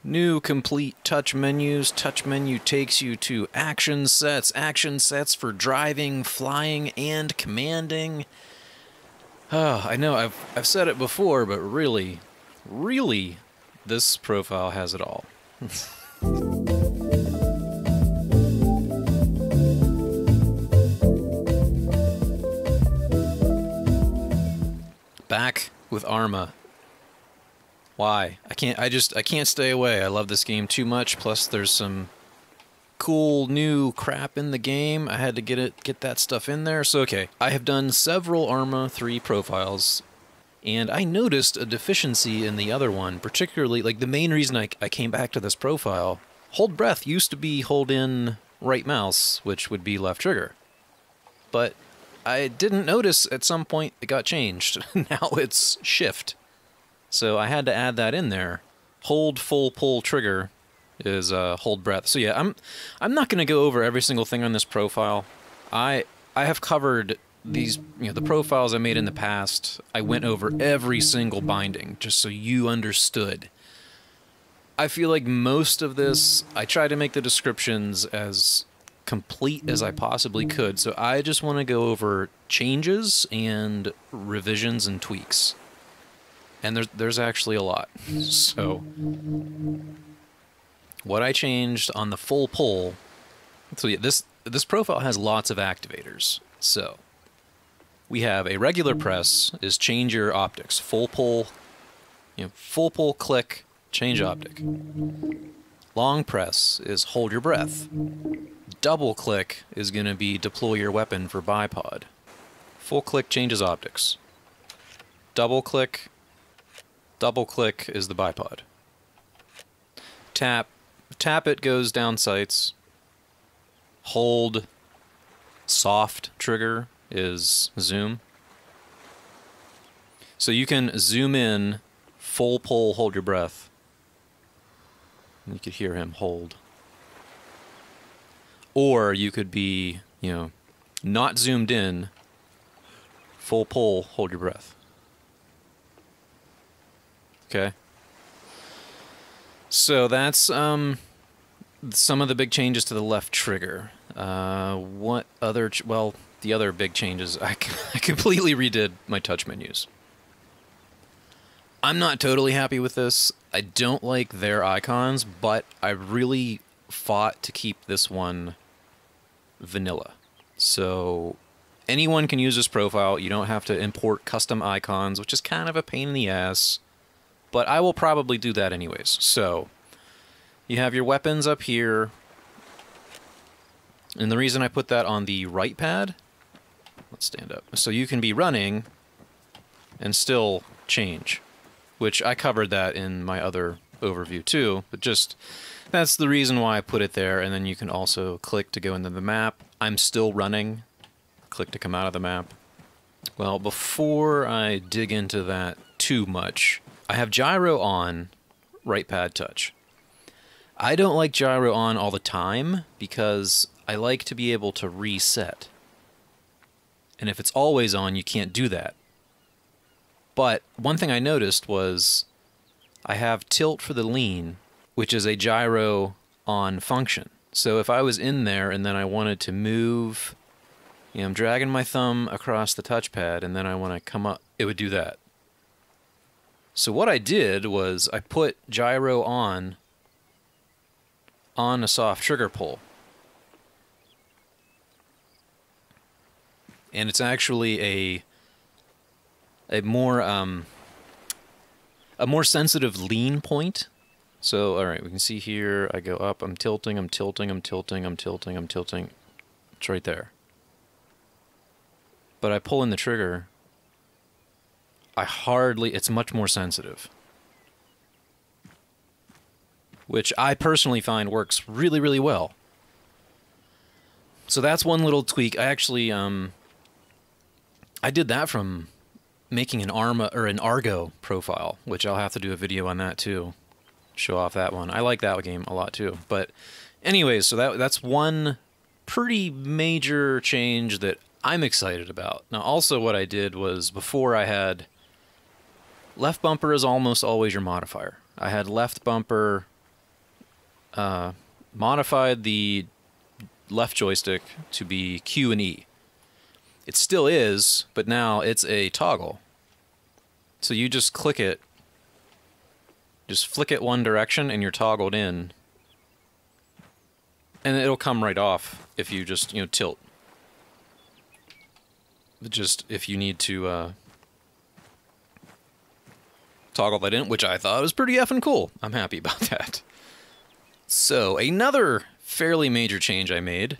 New complete touch menus. Touch menu takes you to action sets. Action sets for driving, flying, and commanding. Oh, I know I've said it before, but really, this profile has it all. Back with ARMA. Why? I can't stay away. I love this game too much. Plus there's some cool new crap in the game. I had to get that stuff in there. So okay, I have done several ARMA 3 profiles, and I noticed a deficiency in the other one, particularly like the main reason I came back to this profile. Hold breath used to be hold in right mouse, which would be left trigger. But I didn't notice at some point it got changed. Now it's shift. So I had to add that in there. Hold full pull trigger is hold breath. So yeah, I'm not going to go over every single thing on this profile. I have covered these, the profiles I made in the past. I went over every single binding just so you understood. I feel like most of this, I try to make the descriptions as complete as I possibly could. So I just want to go over changes and revisions and tweaks. And there's actually a lot. So what I changed on the full pull. So yeah, this profile has lots of activators. So we have a regular press is change your optics. Full pull, full pull click, change optic. Long press is hold your breath. Double click is going to be deploy your weapon for bipod. Full click changes optics. Double click is the bipod. Tap it goes down sights. Hold soft trigger is zoom. So you can zoom in, full pull, hold your breath. You could hear him hold. Or you could be, not zoomed in, full pull, hold your breath. Okay. So that's some of the big changes to the left trigger. What other... well, the other big changes, I completely redid my touch menus. I'm not totally happy with this. I don't like their icons, but I really fought to keep this one vanilla. So anyone can use this profile. You don't have to import custom icons, which is kind of a pain in the ass. But I will probably do that anyways. So you have your weapons up here. And the reason I put that on the right pad, let's stand up. So you can be running and still change, which I covered that in my other overview too. But just, that's the reason why I put it there. And then you can also click to go into the map. I'm still running. Click to come out of the map. Well, before I dig into that too much, I have gyro on, right pad touch. I don't like gyro on all the time because I like to be able to reset. And if it's always on, you can't do that. But one thing I noticed was I have tilt for the lean, which is a gyro on function. So if I was in there and then I wanted to move, I'm dragging my thumb across the touchpad and then I want to come up, it would do that. So what I did was I put gyro on a soft trigger pull. And it's actually a more sensitive lean point. So all right, we can see here I go up, I'm tilting. It's right there. But I pull in the trigger, it's much more sensitive. Which I personally find works really, really well. So that's one little tweak. I actually, I did that from making an ARMA, or an Argo profile, which I'll have to do a video on that too. Show off that one. I like that game a lot too. But anyways, so that's one pretty major change that I'm excited about. Now also what I did was, before I had... left bumper is almost always your modifier. I had left bumper modified the left joystick to be Q and E. It still is, but now it's a toggle. So you just click it, just flick it one direction and you're toggled in. And it'll come right off if you just, you know, tilt. Just if you need to toggle that in, which I thought was pretty effing cool. I'm happy about that. So another fairly major change I made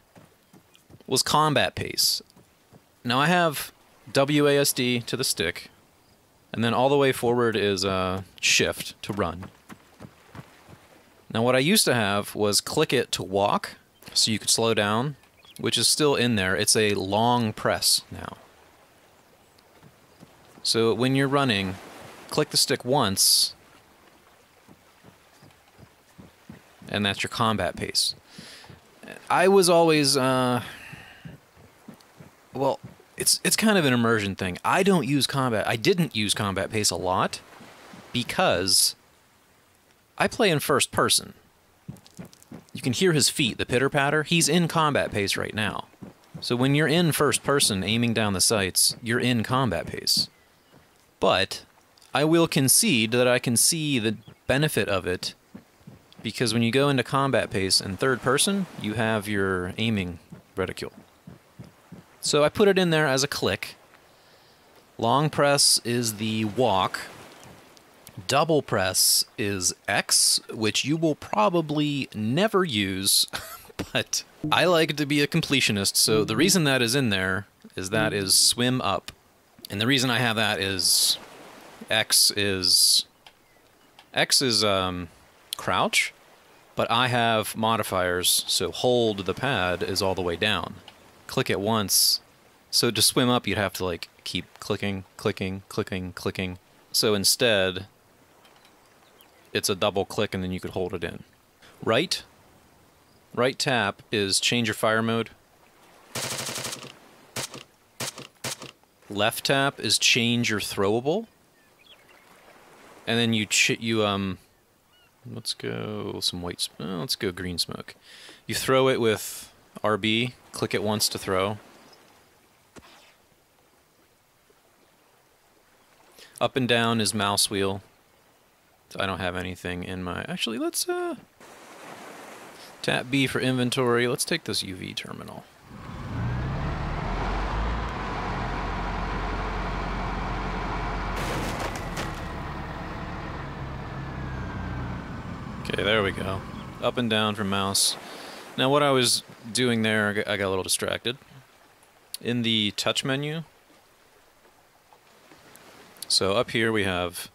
was combat pace. Now I have WASD to the stick, and then all the way forward is shift to run. Now what I used to have was click it to walk, so you could slow down, which is still in there. It's a long press now. So when you're running, click the stick once, and that's your combat pace. I was always, well, it's kind of an immersion thing. I didn't use combat pace a lot because I play in first person. You can hear his feet, the pitter-patter. He's in combat pace right now. So when you're in first person aiming down the sights, you're in combat pace. But I will concede that I can see the benefit of it, because when you go into combat pace in third person, you have your aiming reticule. So I put it in there as a click. Long press is the walk. Double press is X, which you will probably never use, but I like to be a completionist, so the reason that is in there is that is swim up. And the reason I have that is X is crouch, but I have modifiers, so hold the pad is all the way down. Click it once. So to swim up, you'd have to like keep clicking, clicking, clicking, clicking. So instead, it's a double click and then you could hold it in. Right tap is change your fire mode. Left tap is change your throwable. And then let's go some white, let's go green smoke. You throw it with RB, click it once to throw. Up and down is mouse wheel. So I don't have anything in my, actually let's tap B for inventory. Let's take this UV terminal. Okay, there we go. Up and down for mouse. Now what I was doing there, I got a little distracted. In the touch menu, so up here we have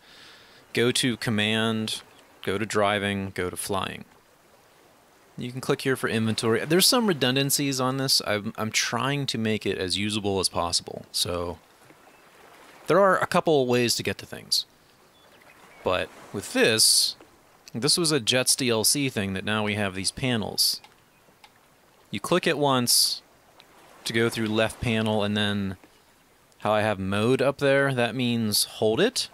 go to command, go to driving, go to flying. You can click here for inventory. There's some redundancies on this. I'm trying to make it as usable as possible. So there are a couple ways to get to things. But with this was a Jets DLC thing that now we have these panels. You click it once to go through left panel, and then how I have mode up there, that means hold it.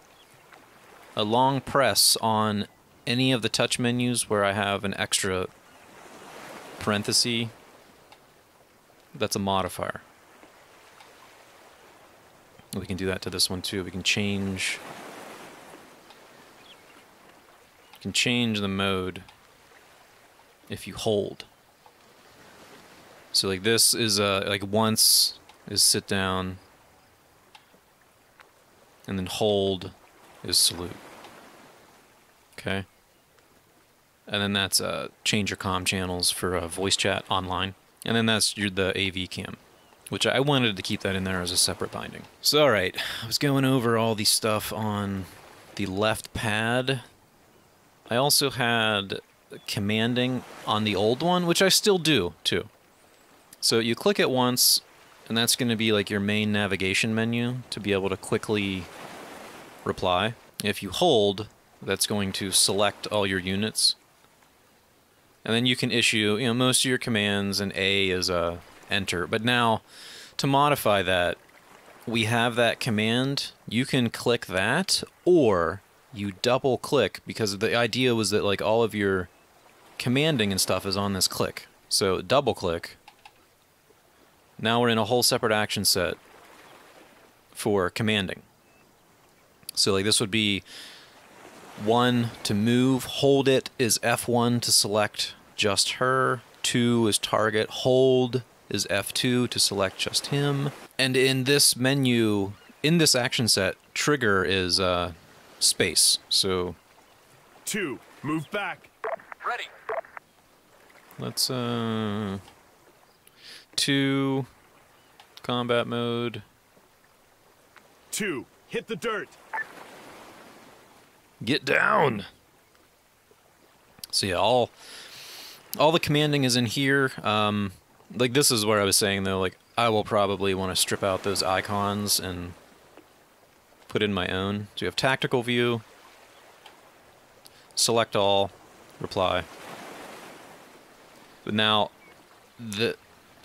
A long press on any of the touch menus where I have an extra parenthesis, that's a modifier. We can do that to this one too. We can change the mode if you hold. So like this is like once is sit down, and then hold is salute. Okay. And then that's change your comm channels for voice chat online. And then that's the AV cam, which I wanted to keep that in there as a separate binding. So alright, I was going over all the stuff on the left pad. I also had commanding on the old one, which I still do too. So you click it once, and that's going to be like your main navigation menu to be able to quickly reply. If you hold, that's going to select all your units. And then you can issue, most of your commands, and A is enter. But now, to modify that, we have that command. You can click that, or you double click, because the idea was that like all of your commanding and stuff is on this click. So double click. Now we're in a whole separate action set for commanding. So like this would be 1 to move, hold it is F1 to select just her, 2 is target, hold is F2 to select just him. And in this menu, in this action set, trigger is space. So 2, move back. Ready. Let's 2 combat mode. 2, hit the dirt. Get down. So yeah, all the commanding is in here. Like this is where I was saying though, like I will probably want to strip out those icons and put in my own. So you have tactical view, select all, reply. But now,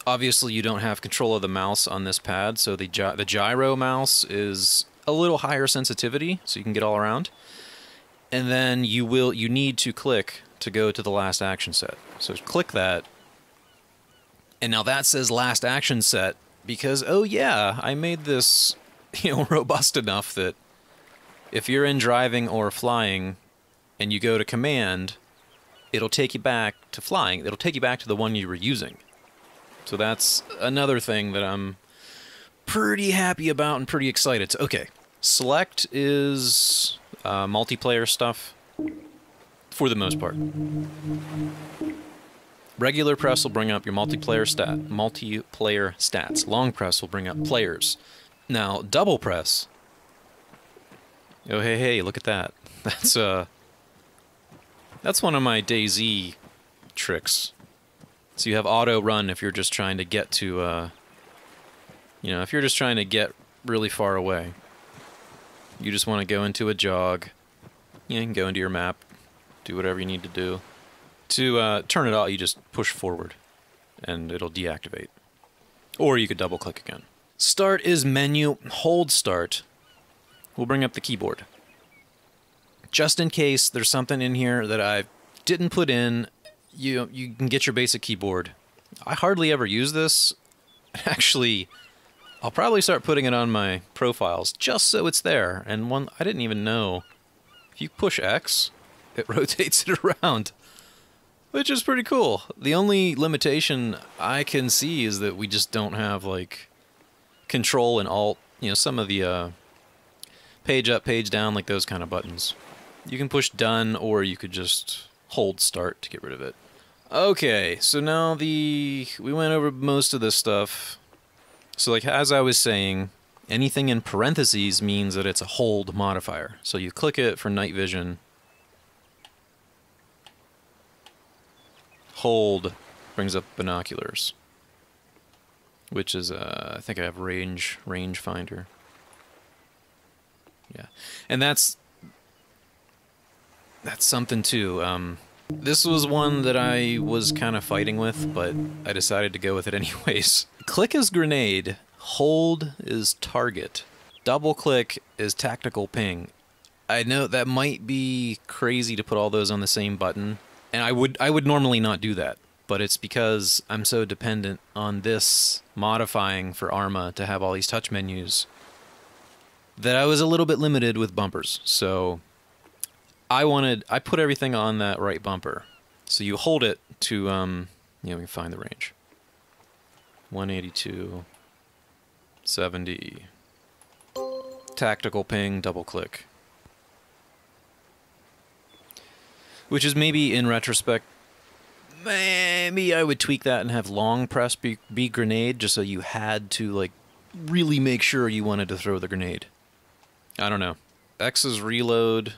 obviously you don't have control of the mouse on this pad, so the gyro mouse is a little higher sensitivity, so you can get all around. And then you need to click to go to the last action set. So click that, and now that says last action set because, oh yeah, I made this, robust enough that if you're in driving or flying and you go to command, it'll take you back to flying. It'll take you back to the one you were using. So that's another thing that I'm pretty happy about and pretty excited. So, okay, select is multiplayer stuff for the most part. Regular press will bring up your multiplayer stats. Long press will bring up players. Now, double press. Oh, hey, look at that. That's one of my DayZ tricks. So you have auto run if you're just trying to get to, if you're just trying to get really far away. You just want to go into a jog. You can go into your map, do whatever you need to do. To turn it off, you just push forward, and it'll deactivate. Or you could double click again. Start is menu, hold start. We'll bring up the keyboard. Just in case there's something in here that I didn't put in, you can get your basic keyboard. I hardly ever use this. Actually, I'll probably start putting it on my profiles just so it's there. And one I didn't even know. If you push X, it rotates it around, which is pretty cool. The only limitation I can see is that we just don't have like Control and Alt. Some of the page up, page down, like those kind of buttons. You can push done, or you could just hold start to get rid of it. Okay, so now we went over most of this stuff. So like as I was saying, anything in parentheses means that it's a hold modifier. So you click it for night vision. Hold brings up binoculars, which is I think I have range finder. Yeah, and that's something too. This was one that I was kind of fighting with, but I decided to go with it anyways. Click is grenade, hold is target, double click is tactical ping. I know that might be crazy to put all those on the same button, and I would normally not do that, but it's because I'm so dependent on this modifying for ARMA to have all these touch menus that I was a little bit limited with bumpers. So I put everything on that right bumper. So you hold it to, we can find the range. 182, 70, tactical ping, double click. Which is maybe, in retrospect, maybe I would tweak that and have long press be grenade, just so you had to, like, really make sure you wanted to throw the grenade. I don't know. X is reload.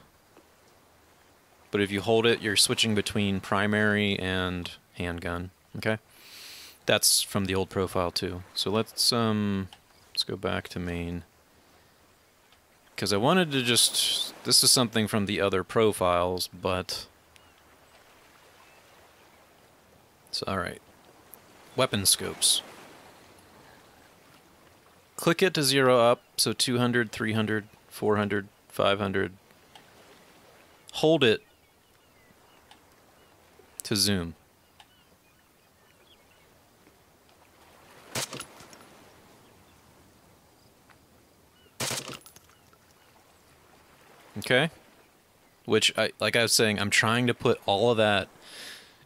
But if you hold it, you're switching between primary and handgun. Okay, that's from the old profile too. So let's go back to main, because I wanted to just. This is something from the other profiles, but so all right. Weapon scopes. Click it to 0 up, so 200, 300, 400, 500. Hold it to zoom. Okay? Which, like I was saying, I'm trying to put all of that.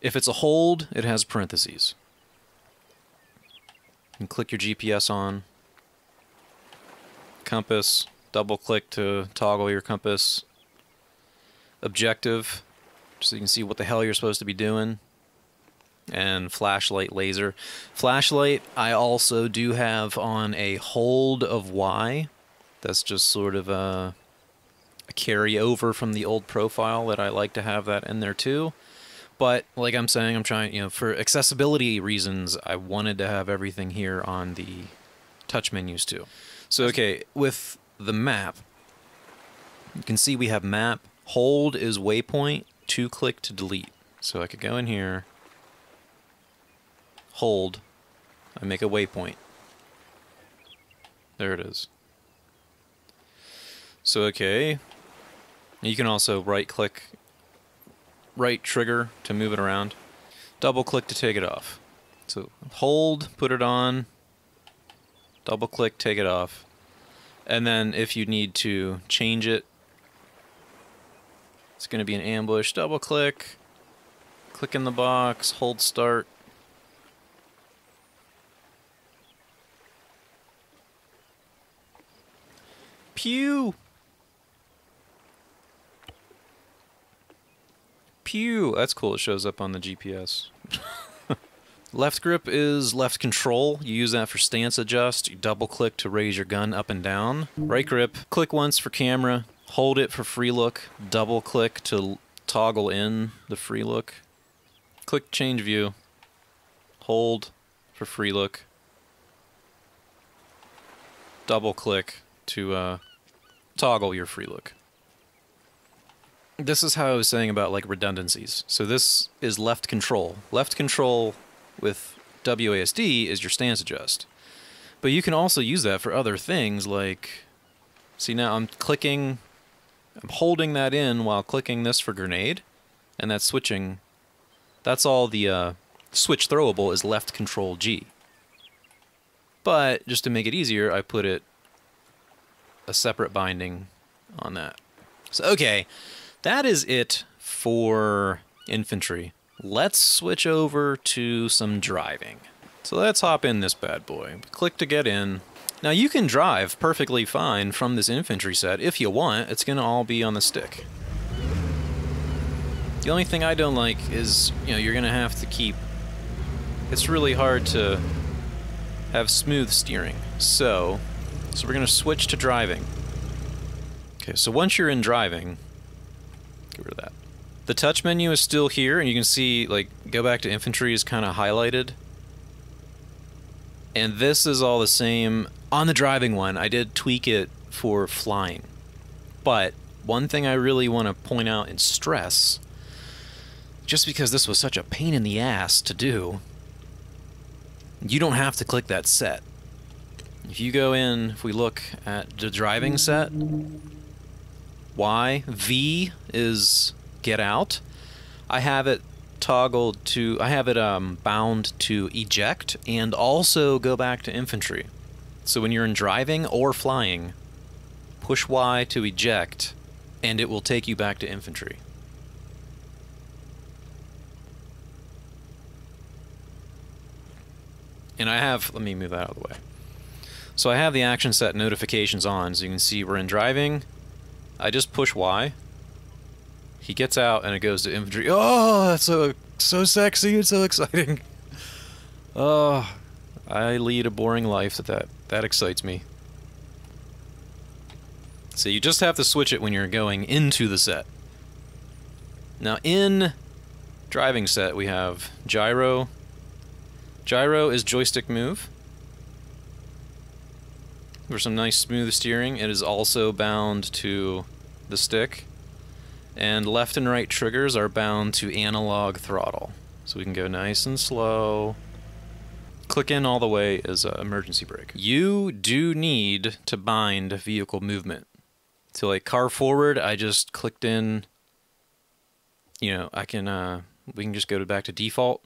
If it's a hold, it has parentheses. And click your GPS on. Compass. Double click to toggle your compass. Objective, so you can see what the hell you're supposed to be doing. And flashlight, laser. Flashlight, I also do have on a hold of Y. That's just sort of a carryover from the old profile that I like to have that in there too. But like I'm saying, I'm trying, you know, for accessibility reasons, I wanted to have everything here on the touch menus too. So okay, with the map, you can see we have map. Hold is waypoint, 2-click to delete. So I could go in here, hold, I make a waypoint. There it is. So okay, you can also right-click, right trigger to move it around. Double-click to take it off. So hold, put it on, double-click, take it off. And then if you need to change it, it's going to be an ambush. Double click, click in the box, hold start. Pew! Pew! That's cool, it shows up on the GPS. Left grip is left control. You use that for stance adjust. You double click to raise your gun up and down. Right grip, click once for camera. Hold it for free look. Double click to toggle in the free look. Click change view. Hold for free look. Double click to toggle your free look. This is how I was saying about like redundancies. So this is left control. Left control with WASD is your stance adjust. But you can also use that for other things like, see now I'm clicking, I'm holding that in while clicking this for grenade, and that's switching. That's all the switch throwable is left control G. But just to make it easier, I put it a separate binding on that. So okay, that is it for infantry. Let's switch over to some driving. So let's hop in this bad boy. Click to get in. Now you can drive perfectly fine from this infantry set if you want. It's gonna all be on the stick. The only thing I don't like is, you know, you're gonna have to keep, it's really hard to have smooth steering. So we're gonna switch to driving. Okay, so once you're in driving, get rid of that. The touch menu is still here, and you can see, like, go back to infantry is kind of highlighted. And this is all the same. On the driving one, I did tweak it for flying. But one thing I really want to point out and stress, just because this was such a pain in the ass to do, you don't have to click that set. If you go in, if we look at the driving set, Y, V is get out. I have it toggled to, I have it bound to eject and also go back to infantry. So when you're in driving or flying, push Y to eject and it will take you back to infantry. And I have, let me move that out of the way. So I have the action set notifications on, so you can see we're in driving. I just push Y. He gets out and it goes to infantry. Oh, that's so sexy and so exciting. Oh, I lead a boring life that excites me. So you just have to switch it when you're going into the set. Now in driving set we have gyro. Gyro is joystick move. For some nice smooth steering. It is also bound to the stick. And left and right triggers are bound to analog throttle. So we can go nice and slow. Click in all the way is emergency brake. You do need to bind vehicle movement. So like car forward, I just clicked in, you know, I can we can just go back to default.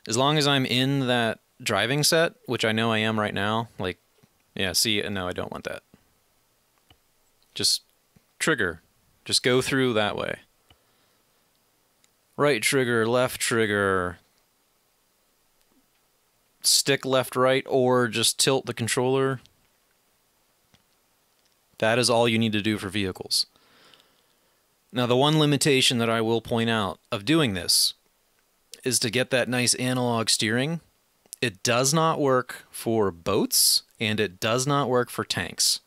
As long as I'm in that driving set, which I know I am right now, like, yeah, see, no, I don't want that. Just trigger. Just go through that way. Right trigger, left trigger, stick left, right, or just tilt the controller. That is all you need to do for vehicles. Now, the one limitation that I will point out of doing this is to get that nice analog steering. It does not work for boats, and it does not work for tanks.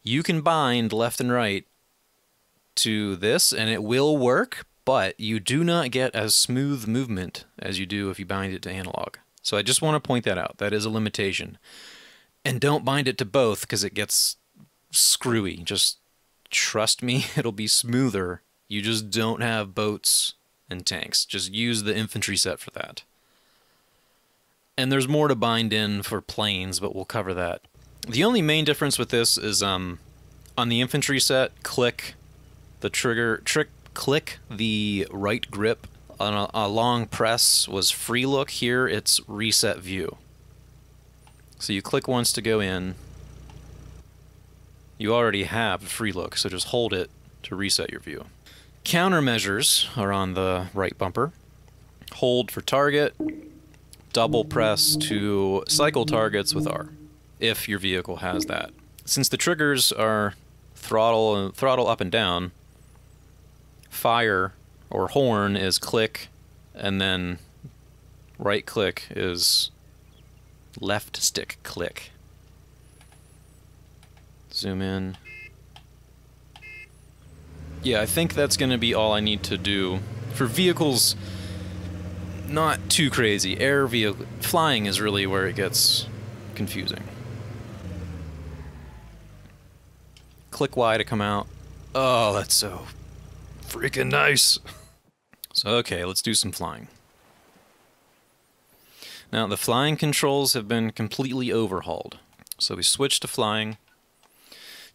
You can bind left and right to this, and it will work, but you do not get as smooth movement as you do if you bind it to analog. So I just want to point that out. That is a limitation. And don't bind it to both, because it gets screwy. Just trust me, it'll be smoother. You just don't have boats and tanks. Just use the infantry set for that. And there's more to bind in for planes, but we'll cover that. The only main difference with this is on the infantry set, click the trigger, click the right grip. On a long press was free look. Here it's reset view. So you click once to go in. You already have a free look, so just hold it to reset your view. Countermeasures are on the right bumper. Hold for target, double press to cycle targets with R, if your vehicle has that. Since the triggers are throttle up and down, fire or horn is click, and then right click is left stick click. Zoom in. Yeah, I think that's going to be all I need to do. For vehicles, not too crazy. Air vehicle, flying is really where it gets confusing. Click Y to come out. Oh, that's so freaking nice. So, okay, let's do some flying. Now, the flying controls have been completely overhauled. So we switch to flying.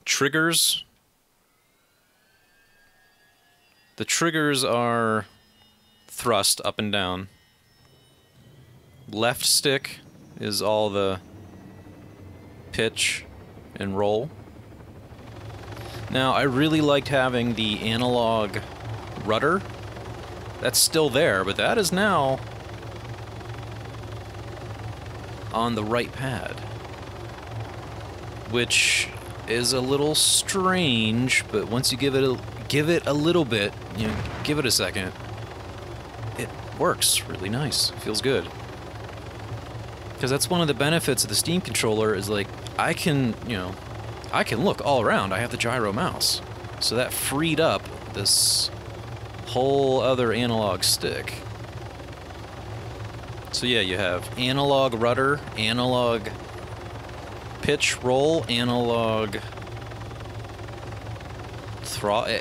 Triggers. The triggers are thrust up and down. Left stick is all the pitch and roll. Now, I really liked having the analog rudder. That's still there, but that is now on the right pad, which is a little strange, but once you give it a little bit, you know, give it a second, it works really nice. It feels good. Because that's one of the benefits of the Steam controller is, like, I can look all around. I have the gyro mouse. So that freed up this whole other analog stick. So yeah, you have analog rudder, analog pitch roll, analog throttle.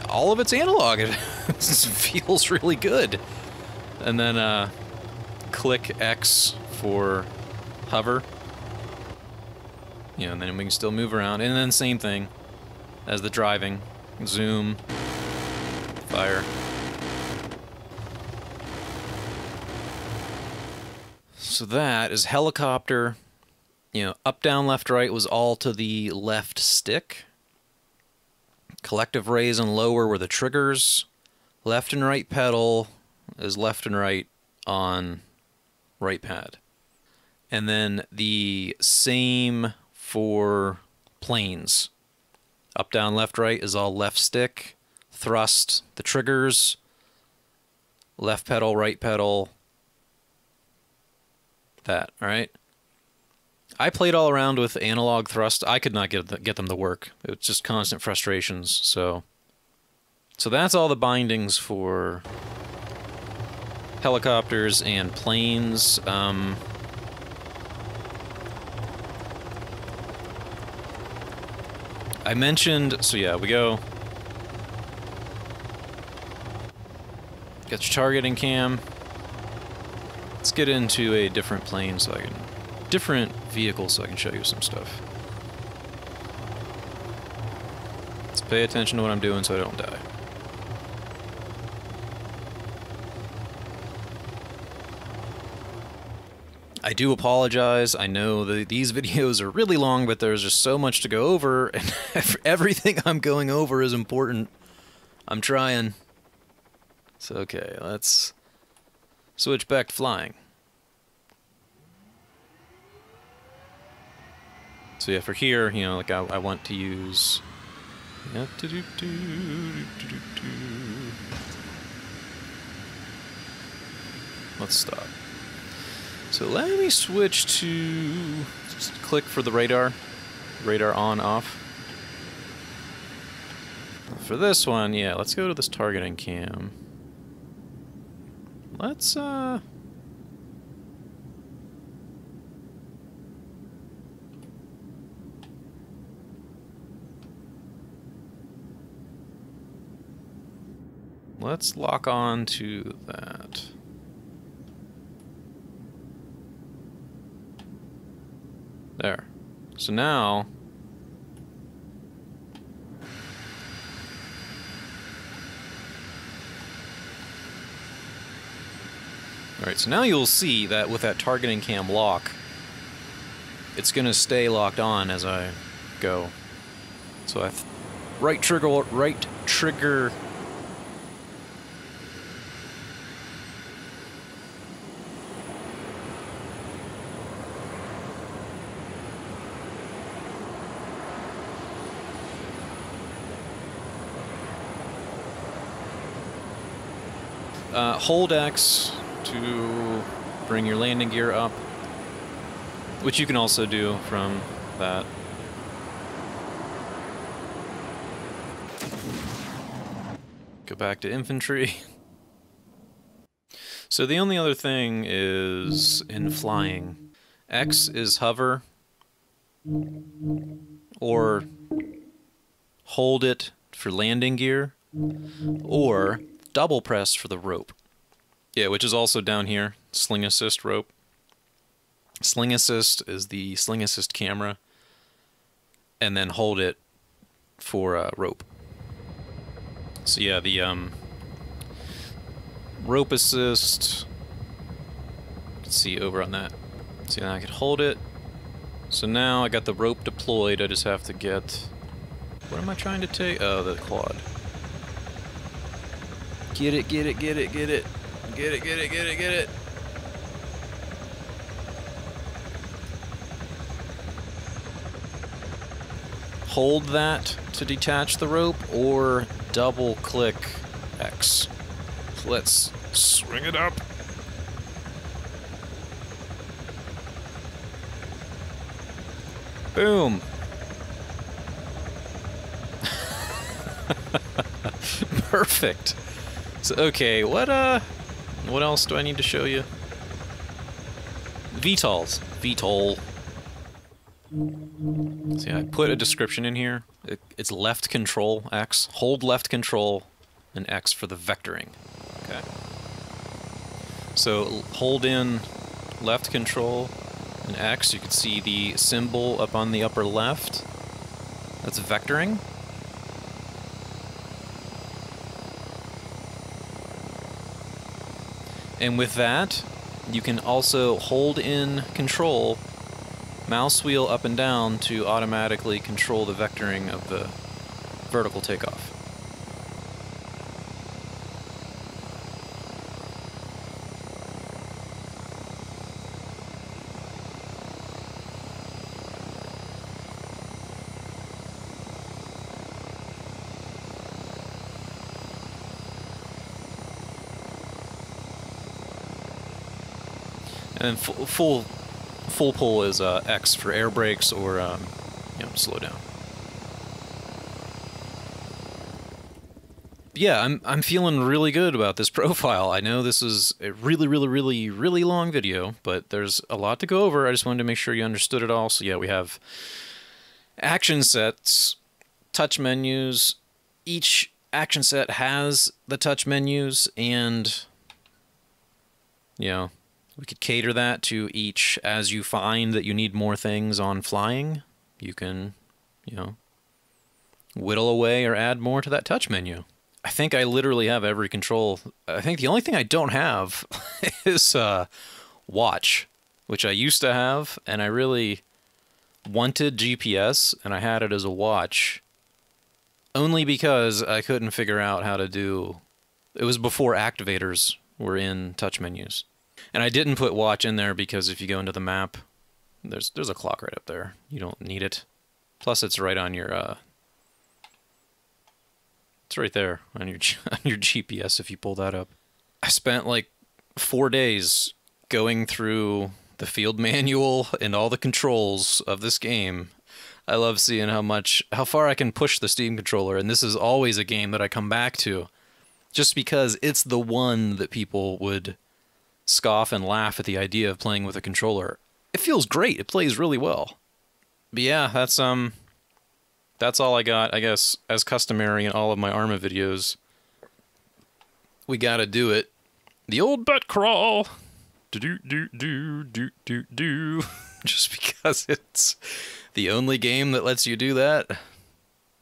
All of it's analog. It feels really good. And then click X for hover. You know, and then we can still move around. And then same thing as the driving. Zoom, fire. So that is helicopter. You know, up, down, left, right was all to the left stick. Collective raise and lower were the triggers. Left and right pedal is left and right on right pad. And then the same for planes. Up, down, left, right is all left stick. Thrust, the triggers. Left pedal, right pedal. That, alright? I played all around with analog thrust. I could not get them to work. It was just constant frustrations, so that's all the bindings for helicopters and planes. I mentioned, so yeah, we go. Get your targeting cam. Let's get into a different plane so I can, different vehicle so I can show you some stuff. Let's pay attention to what I'm doing so I don't die. I do apologize. I know that these videos are really long, but there's just so much to go over, and everything I'm going over is important. I'm trying. So, okay, let's switch back to flying. So yeah, for here, you know, like I want to use... Let's stop. So let me switch to... Just click for the radar. Radar on, off. For this one, yeah, let's go to this targeting cam. Let's, let's lock on to that. There. So now... Alright, so now you'll see that with that targeting cam lock, it's going to stay locked on as I go. So right trigger... hold X to bring your landing gear up, which you can also do from that. Go back to infantry. So the only other thing is in flying. X is hover, or hold it for landing gear, or double press for the rope. Yeah, which is also down here, sling assist rope. Sling assist is the sling assist camera, and then hold it for rope. So yeah, the rope assist, let's see over on that. See, now I can hold it. So now I got the rope deployed, I just have to get, what am I trying to take? Oh, the quad. Get it, get it, get it, get it. Get it, get it, get it, get it. Hold that to detach the rope, or double click X. So let's swing it up. Boom. Perfect. So, okay, what else do I need to show you? VTOLs. VTOL. See, I put a description in here. It's left control, X. Hold left control, and X for the vectoring. Okay. So, hold in left control and X. You can see the symbol up on the upper left. That's vectoring. And with that, you can also hold in control, mouse wheel up and down to automatically control the vectoring of the vertical takeoff. And then full pull is X for air brakes or you know, slow down. Yeah, I'm feeling really good about this profile. I know this is a really long video, but there's a lot to go over. I just wanted to make sure you understood it all. So yeah, we have action sets, touch menus. Each action set has the touch menus, and you know, we could cater that to each. As you find that you need more things on flying, you can, you know, whittle away or add more to that touch menu. I think I literally have every control. I think the only thing I don't have is watch. which I used to have, and I really wanted GPS, and I had it as a watch, only because I couldn't figure out how to do... It was before activators were in touch menus. And I didn't put watch in there because if you go into the map, there's a clock right up there. You don't need it. Plus, it's right on your... It's right there on your GPS if you pull that up. I spent like 4 days going through the field manual and all the controls of this game. I love seeing how far I can push the Steam controller, and this is always a game that I come back to, just because it's the one that people would scoff and laugh at the idea of playing with a controller. It feels great. It plays really well. But yeah, that's all I got, I guess, as customary in all of my ARMA videos. We gotta do it. The old butt crawl. Do. Just because it's the only game that lets you do that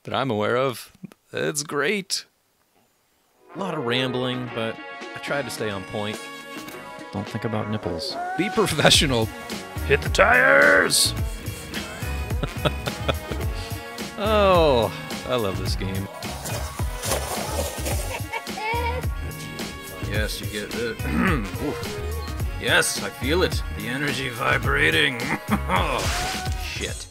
I'm aware of. It's great. A lot of rambling, but I tried to stay on point. Don't think about nipples. Be professional. Hit the tires! Oh, I love this game. Yes, you get it. Yes, I feel it. The energy vibrating. Oh, shit.